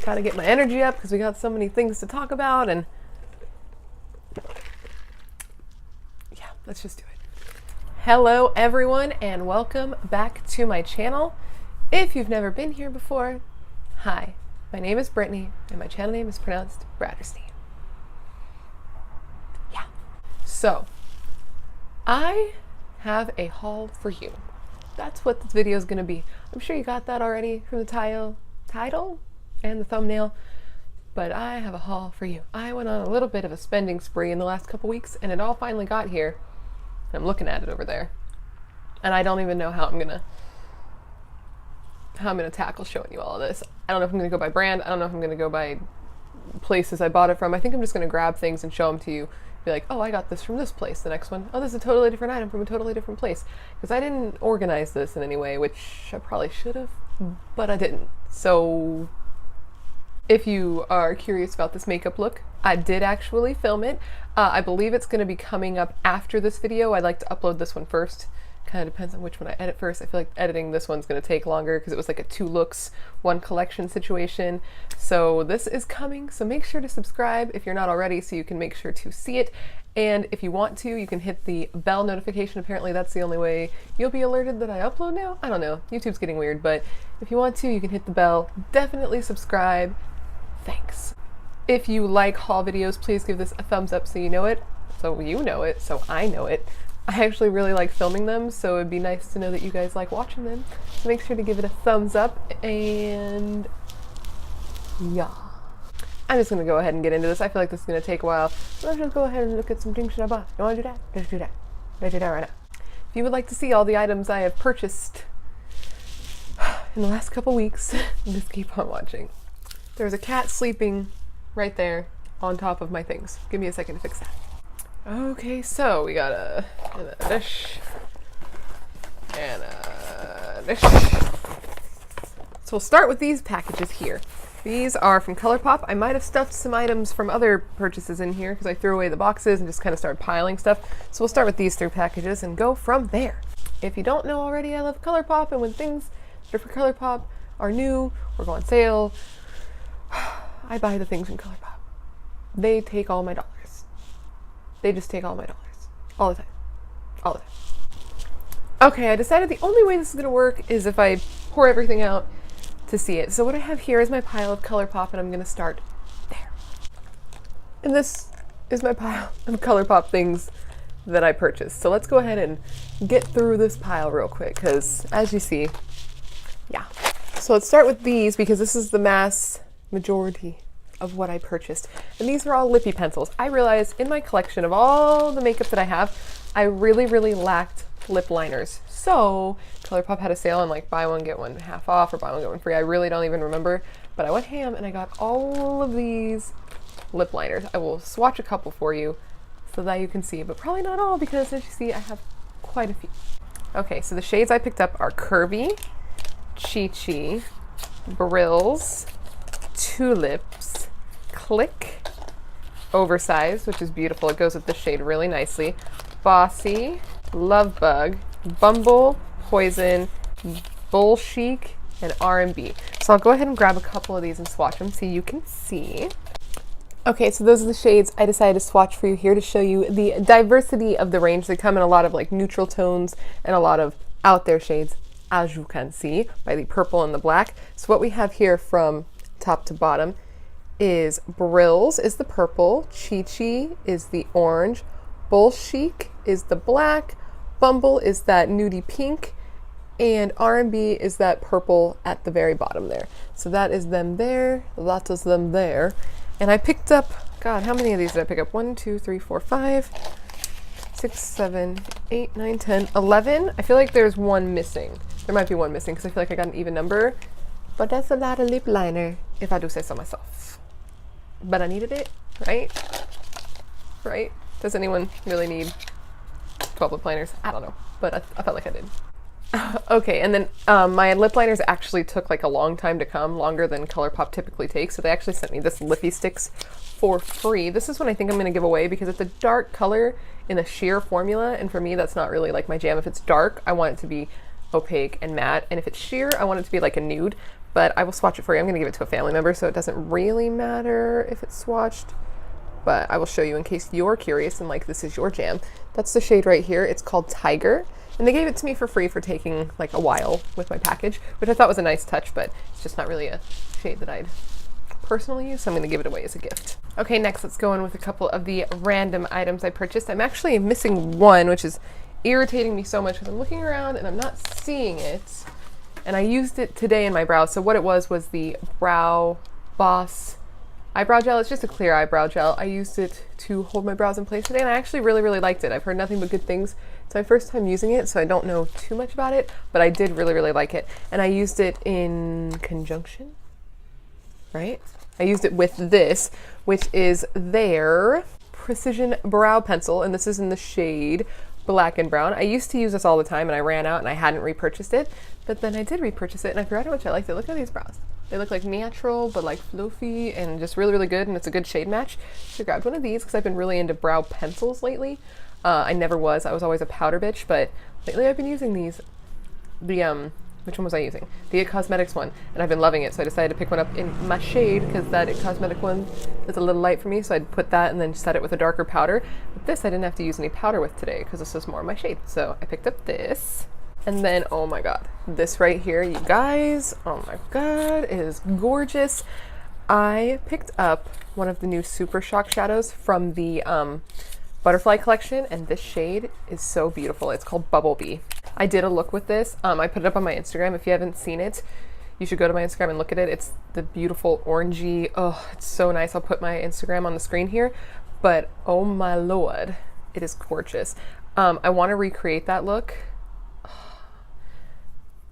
Gotta get my energy up because we got so many things to talk about, and yeah, let's just do it. Hello everyone, and welcome back to my channel. If you've never been here before, hi, my name is Brittany, and my channel name is pronounced Bradderstein. Yeah. So, I have a haul for you. That's what this video is going to be. I'm sure you got that already from the title and the thumbnail, but I have a haul for you. I went on a little bit of a spending spree in the last couple weeks, and it all finally got here. I'm looking at it over there, and I don't even know how I'm gonna tackle showing you all of this. I don't know if I'm gonna go by brand. I don't know if I'm gonna go by places I bought it from. I think I'm just gonna grab things and show them to you. Be like, oh, I got this from this place. The next one, oh, this is a totally different item from a totally different place. Because I didn't organize this in any way, which I probably should have, but I didn't. So if you are curious about this makeup look, I did actually film it. I believe it's going to be coming up after this video. I'd like to upload this one first. Kind of depends on which one I edit first. I feel like editing this one's going to take longer because it was like a 2 looks, 1 collection situation. So this is coming, so make sure to subscribe if you're not already so you can make sure to see it. And if you want to, you can hit the bell notification. Apparently that's the only way you'll be alerted that I upload now. I don't know, YouTube's getting weird, but if you want to, you can hit the bell. Definitely subscribe. Thanks. If you like haul videos, please give this a thumbs up so you know it, so I know it. I actually really like filming them, so it'd be nice to know that you guys like watching them. So make sure to give it a thumbs up, and yeah. I'm just gonna go ahead and get into this. I feel like this is gonna take a while. So let's just go ahead and look at some things that I bought. You wanna do that? Let's do that. Let's do that right now. If you would like to see all the items I have purchased in the last couple weeks, just keep on watching. There's a cat sleeping right there on top of my things. Give me a second to fix that. Okay, so we got a dish and a dish. So we'll start with these packages here. These are from Colourpop. I might have stuffed some items from other purchases in here because I threw away the boxes and just kind of started piling stuff. So we'll start with these 3 packages and go from there. If you don't know already, I love Colourpop, and when things that are for Colourpop are new or go on sale, I buy the things from Colourpop. They take all my dollars. They just take all my dollars. All the time. All the time. Okay, I decided the only way this is going to work is if I pour everything out to see it. So what I have here is my pile of Colourpop, and I'm going to start there. And this is my pile of Colourpop things that I purchased. So let's go ahead and get through this pile real quick, because as you see, yeah. So let's start with these, because this is the mass majority of what I purchased. And these are all Lippie pencils. I realized in my collection of all the makeup that I have, I really lacked lip liners. So Colourpop had a sale on like buy one get one half off or buy one get one free. I really don't even remember, but I went ham and I got all of these lip liners. I will swatch a couple for you so that you can see, but probably not all, because as you see, I have quite a few. Okay, so the shades I picked up are Curvii, ChiChi, Brills, Tulips, Clique, Oversized, which is beautiful. It goes with the shade really nicely. Bossy, LoveBug, Bumble, Poison, Chic, and R&B. So I'll go ahead and grab a couple of these and swatch them so you can see. Okay, so those are the shades I decided to swatch for you here to show you the diversity of the range. They come in a lot of like neutral tones and a lot of out there shades, as you can see by the purple and the black. So what we have here from top to bottom is Brills is the purple, ChiChi is the orange, Chic is the black, Bumble is that nudie pink, and R&B is that purple at the very bottom there. So that is them there, that is them there. And I picked up, God, how many of these did I pick up? 1, 2, 3, 4, 5, 6, 7, 8, 9, 10, 11. I feel like there's one missing. There might be one missing because I feel like I got an even number. But that's a lot of lip liner, if I do say so myself. But I needed it, right? Right? Does anyone really need 12 lip liners? I don't know, but I felt like I did. Okay, and then my lip liners actually took like a long time to come, longer than Colourpop typically takes. So they actually sent me this Lippie Stix for free. This is one I think I'm going to give away because it's a dark color in a sheer formula, and for me that's not really like my jam. If it's dark, I want it to be opaque and matte, and if it's sheer, I want it to be like a nude. but I will swatch it for you. I'm gonna give it to a family member, so it doesn't really matter if it's swatched, but I will show you in case you're curious and like this is your jam. That's the shade right here. It's called Tiger, and they gave it to me for free for taking like a while with my package, which I thought was a nice touch, but it's just not really a shade that I'd personally use, so I'm gonna give it away as a gift. Okay, next let's go in with a couple of the random items I purchased. I'm actually missing one, which is irritating me so much because I'm looking around and I'm not seeing it. And I used it today in my brows. So what it was the Boss eyebrow gel. It's just a clear eyebrow gel. I used it to hold my brows in place today, and I actually really, really liked it. I've heard nothing but good things. It's my first time using it, so I don't know too much about it, but I did really, really like it. And I used it in conjunction, right? I used it with this, which is their Precision Brow Pencil, and this is in the shade Black and Brown. I used to use this all the time, and I ran out and I hadn't repurchased it, but then I did repurchase it, and I forgot how much I liked it. Look at these brows. They look like natural, but like fluffy and just really, really good, and it's a good shade match. So I grabbed one of these because I've been really into brow pencils lately. I never was. I was always a powder bitch, but lately I've been using these. Which one was I using? The It Cosmetics one, and I've been loving it, so I decided to pick one up in my shade because that It Cosmetic one is a little light for me, so I'd put that and then set it with a darker powder. But this I didn't have to use any powder with today because this was more my shade, so I picked up this. And then, oh my god, this right here, you guys, oh my god, it is gorgeous. I picked up one of the new Super Shock shadows from the Butterfly collection, and this shade is so beautiful. It's called BubbleBee. I did a look with this. I put it up on my Instagram. If you haven't seen it, you should go to my Instagram and look at it. It's the beautiful orangey, oh, it's so nice. I'll put my Instagram on the screen here, but oh my lord, it is gorgeous. I want to recreate that look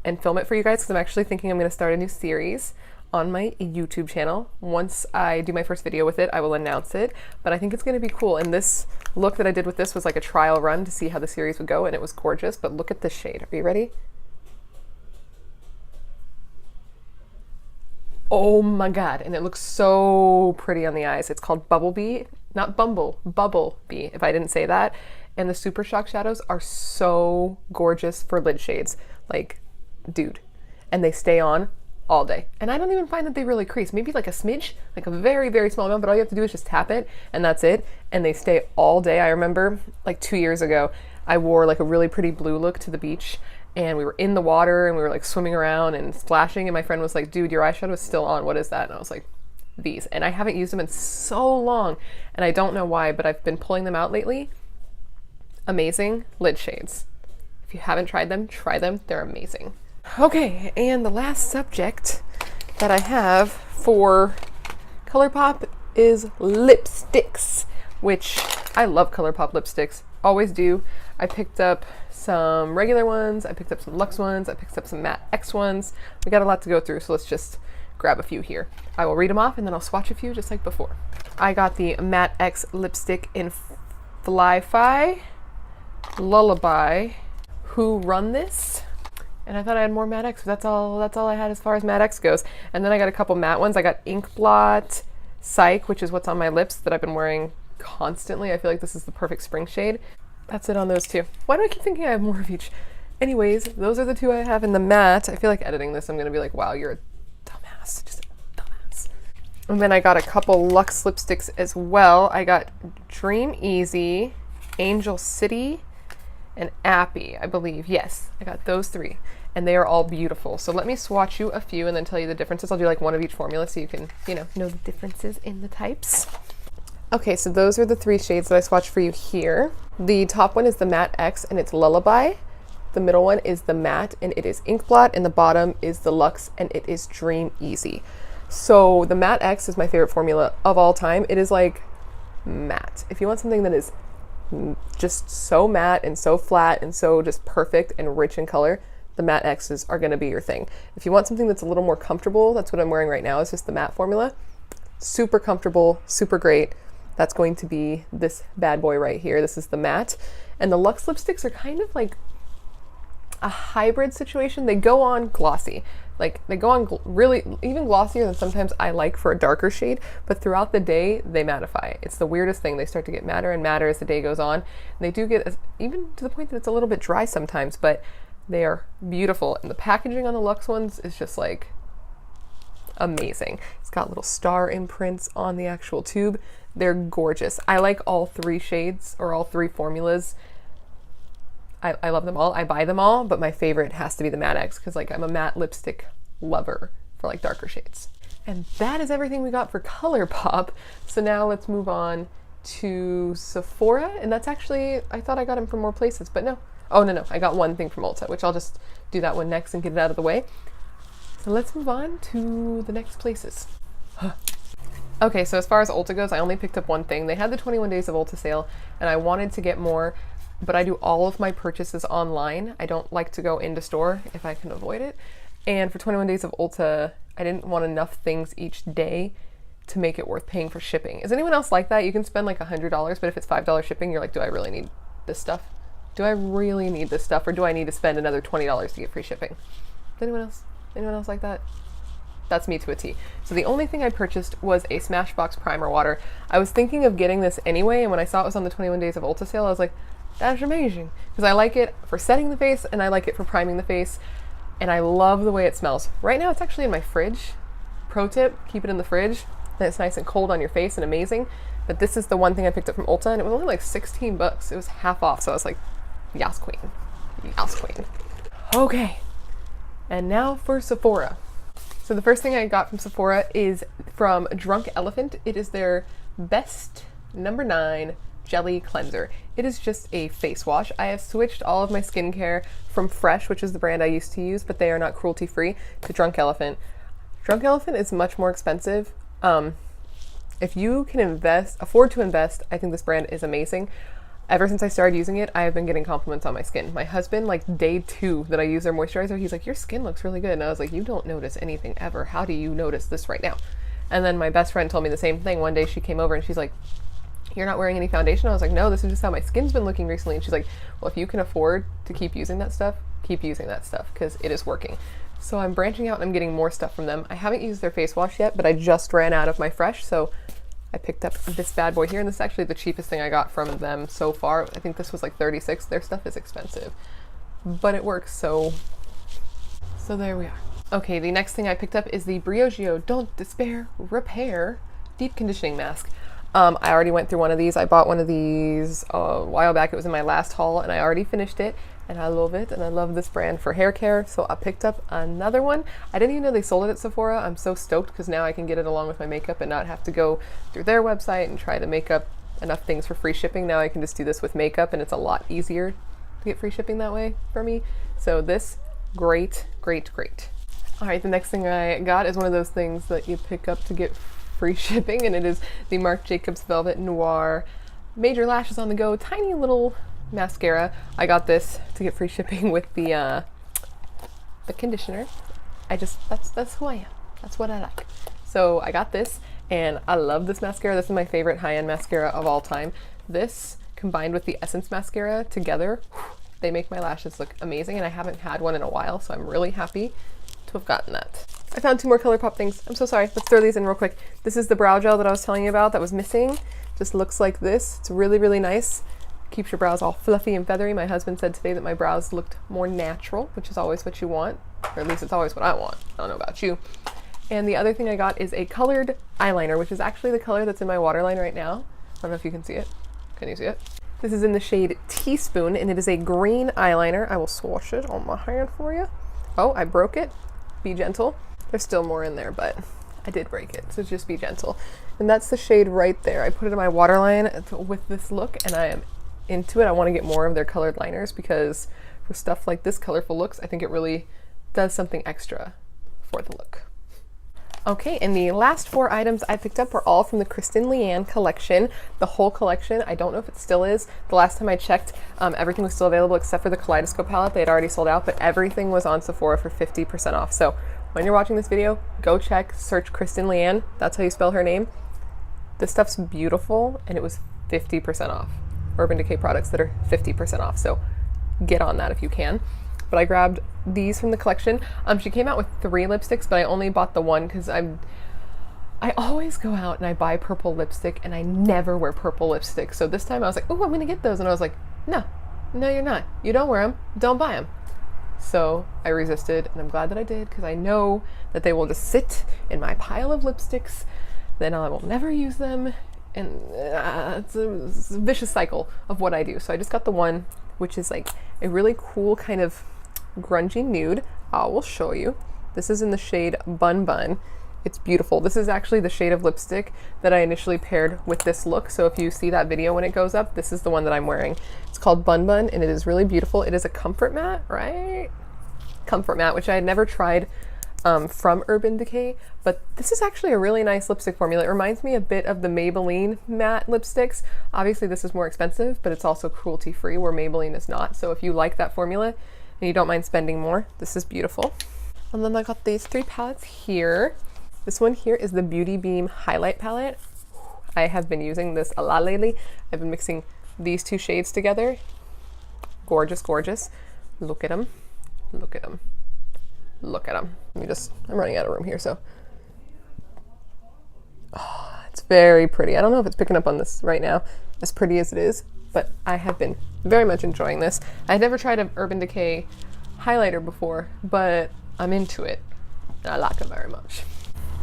and film it for you guys because I'm actually thinking I'm going to start a new series on my YouTube channel. Once I do my first video with it, I will announce it, but I think it's going to be cool. And this look that I did with this was like a trial run to see how the series would go, and it was gorgeous. But look at this shade. Are you ready? Oh my god, and it looks so pretty on the eyes. It's called BubbleBee, not Bumble, BubbleBee, if I didn't say that. And the Super Shock shadows are so gorgeous for lid shades. Like, dude, and they stay on all day, and I don't even find that they really crease. Maybe like a smidge, like a very, very small amount, but all you have to do is just tap it and that's it, and they stay all day. I remember like 2 years ago I wore like a really pretty blue look to the beach, and we were in the water and we were like swimming around and splashing, and my friend was like, dude, your eyeshadow is still on, what is that? And I was like, these. And I haven't used them in so long, and I don't know why, but I've been pulling them out lately. Amazing lid shades. If you haven't tried them, try them. They're amazing. Okay, and the last subject that I have for Colourpop is lipsticks, which I love Colourpop lipsticks, always do. I picked up some regular ones, I picked up some luxe ones, I picked up some matte X ones. We got a lot to go through, so let's just grab a few here. I will read them off and then I'll swatch a few just like before. I got the matte X lipstick in FlyFi, Lullaby, Who Run This? And I thought I had more matte X, but that's all I had as far as matte X goes. And then I got a couple matte ones. I got Inkblot, Sike, which is what's on my lips that I've been wearing constantly. I feel like this is the perfect spring shade. That's it on those two. Why do I keep thinking I have more of each? Anyways, those are the two I have in the matte. I feel like editing this, I'm gonna be like, wow, you're a dumbass, just a dumbass. And then I got a couple luxe lipsticks as well. I got Dream Easy, Angel City, and Appy, I believe. Yes, I got those three, and they are all beautiful. So let me swatch you a few and then tell you the differences. I'll do like one of each formula so you can, know the differences in the types. Okay, so those are the three shades that I swatched for you here. The top one is the matte X, and it's Lullaby. The middle one is the matte, and it is Inkblot, and the bottom is the luxe, and it is Dream Easy. So the matte X is my favorite formula of all time. It is like matte. If you want something that is just so matte and so flat and so just perfect and rich in color, the matte X's are going to be your thing. If you want something that's a little more comfortable, that's what I'm wearing right now. It's just the matte formula. Super comfortable, super great. That's going to be this bad boy right here. This is the matte. And the luxe lipsticks are kind of like a hybrid situation. They go on glossy. Like they go on really even glossier than sometimes I like for a darker shade, but throughout the day they mattify. It's the weirdest thing. They start to get madder and madder as the day goes on. And they do get even to the point that it's a little bit dry sometimes, but they are beautiful. And the packaging on the luxe ones is just like amazing. It's got little star imprints on the actual tube. They're gorgeous. I like all 3 shades, or all 3 formulas. I love them all. I buy them all, but my favorite has to be the Matte X, because like I'm a matte lipstick lover for like darker shades. And that is everything we got for Colourpop. So now let's move on to Sephora, and that's actually, I thought I got them from more places, but no. Oh, no, I got one thing from Ulta, which I'll just do that one next and get it out of the way. So let's move on to the next places. Okay, so as far as Ulta goes, I only picked up one thing. They had the 21 days of Ulta sale, and I wanted to get more, but I do all of my purchases online. I don't like to go into store if I can avoid it. And for 21 days of Ulta, I didn't want enough things each day to make it worth paying for shipping. Is anyone else like that? You can spend like $100, but if it's $5 shipping, you're like, do I really need this stuff? Do I really need this stuff, or do I need to spend another $20 to get free shipping? Anyone else? Anyone else like that? That's me to a T. So the only thing I purchased was a Smashbox primer water. I was thinking of getting this anyway, and when I saw it was on the 21 days of Ulta sale, I was like, that's amazing. Because I like it for setting the face, and I like it for priming the face, and I love the way it smells. Right now it's actually in my fridge. Pro tip, keep it in the fridge. Then it's nice and cold on your face and amazing. But this is the one thing I picked up from Ulta, and it was only like 16 bucks. It was half off, so I was like, yes queen. Yes queen. Okay. And now for Sephora. So the first thing I got from Sephora is from Drunk Elephant. It is their Best No. 9 Jelly Cleanser. It is just a face wash. I have switched all of my skincare from Fresh, which is the brand I used to use, but they are not cruelty free, to Drunk Elephant. Drunk Elephant is much more expensive. If you can afford to invest, I think this brand is amazing. Ever since I started using it, I have been getting compliments on my skin. My husband, like day 2 that I use their moisturizer, he's like, your skin looks really good. And I was like, you don't notice anything ever. How do you notice this right now? And then my best friend told me the same thing. One day she came over and she's like, you're not wearing any foundation? I was like, no, this is just how my skin's been looking recently. And she's like, well, if you can afford to keep using that stuff, keep using that stuff, because it is working. So I'm branching out and I'm getting more stuff from them. I haven't used their face wash yet, but I just ran out of my Fresh, so I picked up this bad boy here, and this is actually the cheapest thing I got from them so far. I think this was like $36. Their stuff is expensive, but it works, so there we are. Okay, the next thing I picked up is the Briogeo Don't Despair Repair Deep Conditioning Mask. I already went through one of these. I bought one of these a while back. It was in my last haul, and I already finished it, and I love it, and I love this brand for hair care, so I picked up another one. I didn't even know they sold it at Sephora. I'm so stoked because now I can get it along with my makeup and not have to go through their website and try to make up enough things for free shipping. Now I can just do this with makeup, and it's a lot easier to get free shipping that way for me. So this, great. All right, the next thing I got is one of those things that you pick up to get free shipping, and it is the Marc Jacobs Velvet Noir Major Lashes on the Go tiny little mascara. I got this to get free shipping with the conditioner. That's who I am. That's what I like. So I got this, and I love this mascara. This is my favorite high-end mascara of all time. This combined with the Essence mascara together, they make my lashes look amazing, and I haven't had one in a while, so I'm really happy to have gotten that. I found 2 more Colourpop things. I'm so sorry. Let's throw these in real quick. This is the brow gel that I was telling you about that was missing. Just looks like this. It's really, really nice. Keeps your brows all fluffy and feathery. My husband said today that my brows looked more natural, which is always what you want, or at least it's always what I want. I don't know about you. And the other thing I got is a colored eyeliner, which is actually the color that's in my waterline right now. I don't know if you can see it. Can you see it? This is in the shade Teaspoon, and it is a green eyeliner. I will swatch it on my hand for you. Oh, I broke it. Be gentle. There's still more in there, but I did break it, so just be gentle. And that's the shade right there. I put it in my waterline with this look, and I am into it. I want to get more of their colored liners because for stuff like this colorful looks, I think it really does something extra for the look. Okay, and the last 4 items I picked up were all from the Kristen Leanna collection. The whole collection. I don't know if it still is. The last time I checked, everything was still available except for the Kaleidoscope palette. They had already sold out, but everything was on Sephora for 50% off. So when you're watching this video, go check, search Kristen Leanna. That's how you spell her name. This stuff's beautiful, and it was 50% off. Urban Decay products that are 50% off. So get on that if you can. But I grabbed these from the collection. She came out with 3 lipsticks, but I only bought the one because I always go out and I buy purple lipstick, and I never wear purple lipstick. So this time I was like, oh, I'm gonna get those. And I was like, no, you're not. You don't wear them. Don't buy them. So I resisted, and I'm glad that I did, because I know that they will just sit in my pile of lipsticks, then I will never use them, and it's a vicious cycle of what I do. So I just got the one, which is like a really cool kind of grungy nude. I will show you. This is in the shade Bun Bun. It's beautiful. This is actually the shade of lipstick that I initially paired with this look. So if you see that video when it goes up, this is the one that I'm wearing. It's called Bun Bun, and it is really beautiful. It is a comfort matte, right? Comfort matte, which I had never tried from Urban Decay, but this is actually a really nice lipstick formula. It reminds me a bit of the Maybelline matte lipsticks. Obviously this is more expensive, but it's also cruelty free, where Maybelline is not. So if you like that formula and you don't mind spending more, this is beautiful. And then I got these 3 palettes here. This one here is the Beauty Beam Highlight Palette. I have been using this a lot lately. I've been mixing these 2 shades together. Gorgeous, gorgeous. Look at them. Look at them. Look at them. I'm running out of room here, so. Oh, it's very pretty. I don't know if it's picking up on this right now, as pretty as it is, but I have been very much enjoying this. I had never tried an Urban Decay highlighter before, but I'm into it, and I like it very much.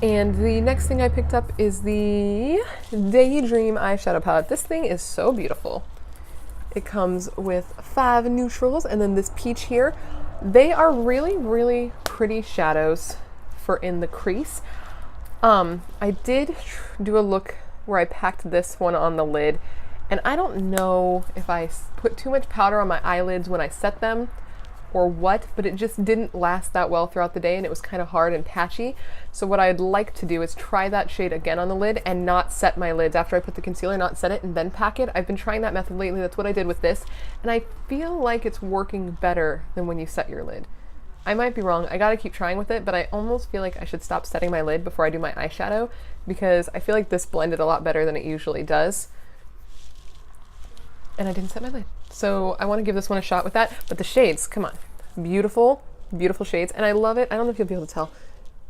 And the next thing I picked up is the Daydream eyeshadow palette. This thing is so beautiful. It comes with 5 neutrals, and then this peach here. They are really, really pretty shadows for in the crease. I did do a look where I packed this one on the lid, and I don't know if I put too much powder on my eyelids when I set them or what, but it just didn't last that well throughout the day, and it was kind of hard and patchy. So what I'd like to do is try that shade again on the lid and not set my lids after I put the concealer, not set it and then pack it. I've been trying that method lately. That's what I did with this, and I feel like it's working better than when you set your lid. I might be wrong. I gotta keep trying with it, but I almost feel like I should stop setting my lid before I do my eyeshadow, because I feel like this blended a lot better than it usually does. And I didn't set my lid. So I want to give this one a shot with that. But the shades, come on. Beautiful, beautiful shades. And I love it. I don't know if you'll be able to tell.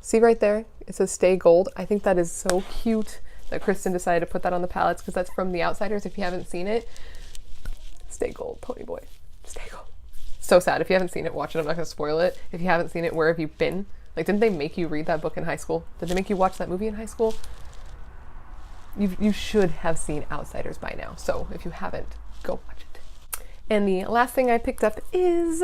See right there? It says Stay Gold. I think that is so cute that Kristen decided to put that on the palettes, because that's from The Outsiders. If you haven't seen it, Stay Gold, Pony Boy. Stay Gold. So sad. If you haven't seen it, watch it. I'm not going to spoil it. If you haven't seen it, where have you been? Like, didn't they make you read that book in high school? Did they make you watch that movie in high school? You should have seen Outsiders by now. So if you haven't, go watch it. And the last thing I picked up is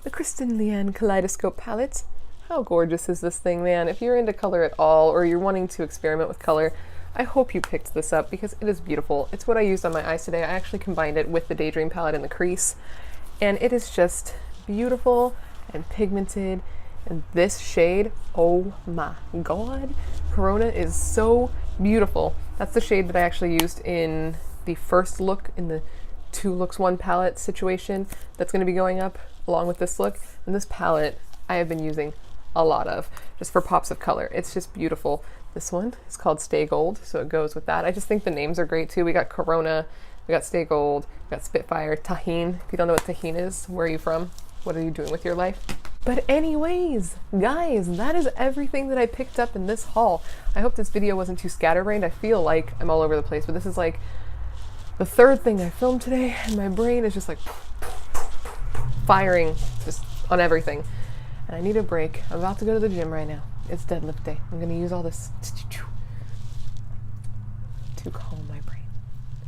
the Kristen Leanna Kaleidoscope palette. How gorgeous is this thing, man? If you're into color at all, or you're wanting to experiment with color, I hope you picked this up, because it is beautiful. It's what I used on my eyes today. I actually combined it with the Daydream palette in the crease, and it is just beautiful and pigmented. And this shade, oh my god, Corona is so beautiful. That's the shade that I actually used in the first look, in the 2 looks 1 palette situation that's going to be going up along with this look. And this palette I have been using a lot of, just for pops of color. It's just beautiful. This one is called Stay Gold, so it goes with that. I just think the names are great too. We got Corona, we got Stay Gold, we got Spitfire, Tahine. If you don't know what Tahine is, where are you from? What are you doing with your life? But anyways, guys, that is everything that I picked up in this haul. I hope this video wasn't too scatterbrained. I feel like I'm all over the place, but this is like the 3rd thing I filmed today, and my brain is just like firing just on everything. And I need a break. I'm about to go to the gym right now. It's deadlift day. I'm gonna use all this to calm my brain.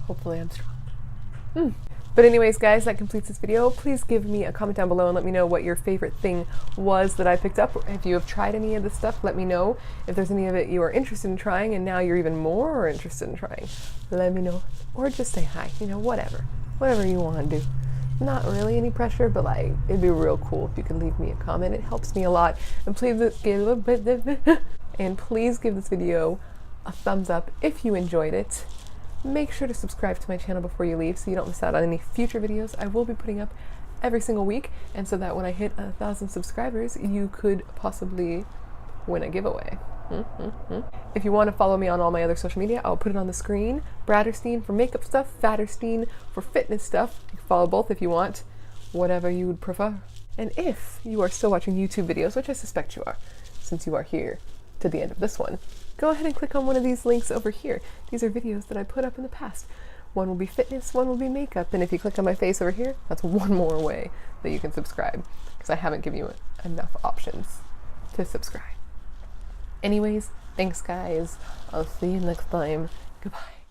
Hopefully I'm strong. But anyways, guys, that completes this video. Please give me a comment down below and let me know what your favorite thing was that I picked up. If you have tried any of this stuff, let me know. If there's any of it you are interested in trying and now you're even more interested in trying, let me know. Or just say hi, you know, whatever you want to do. Not really any pressure, but like, it'd be real cool if you could leave me a comment. It helps me a lot. And please give this video a thumbs up if you enjoyed it. Make sure to subscribe to my channel before you leave so you don't miss out on any future videos I will be putting up every single week, and so that when I hit 1,000 subscribers, you could possibly win a giveaway. If you want to follow me on all my other social media, I'll put it on the screen. Bradderstein for makeup stuff, Fatterstein for fitness stuff. You can follow both if you want, whatever you would prefer. And if you are still watching YouTube videos, which I suspect you are, since you are here to the end of this one, go ahead and click on one of these links over here. These are videos that I put up in the past. One will be fitness, one will be makeup, and if you click on my face over here, that's one more way that you can subscribe. because I haven't given you enough options to subscribe. Anyways, thanks guys. I'll see you next time. Goodbye.